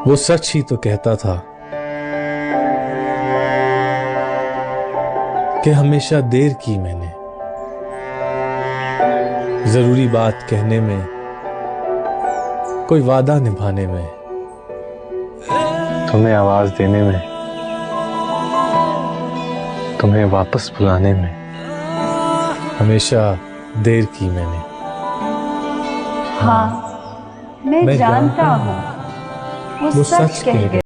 वो सच ही तो कहता था कि हमेशा देर की मैंने जरूरी बात कहने में, कोई वादा निभाने में, तुम्हें आवाज देने में, तुम्हें वापस बुलाने में हमेशा देर की मैंने। हाँ, मैं जानता हूँ वो सच कह गए।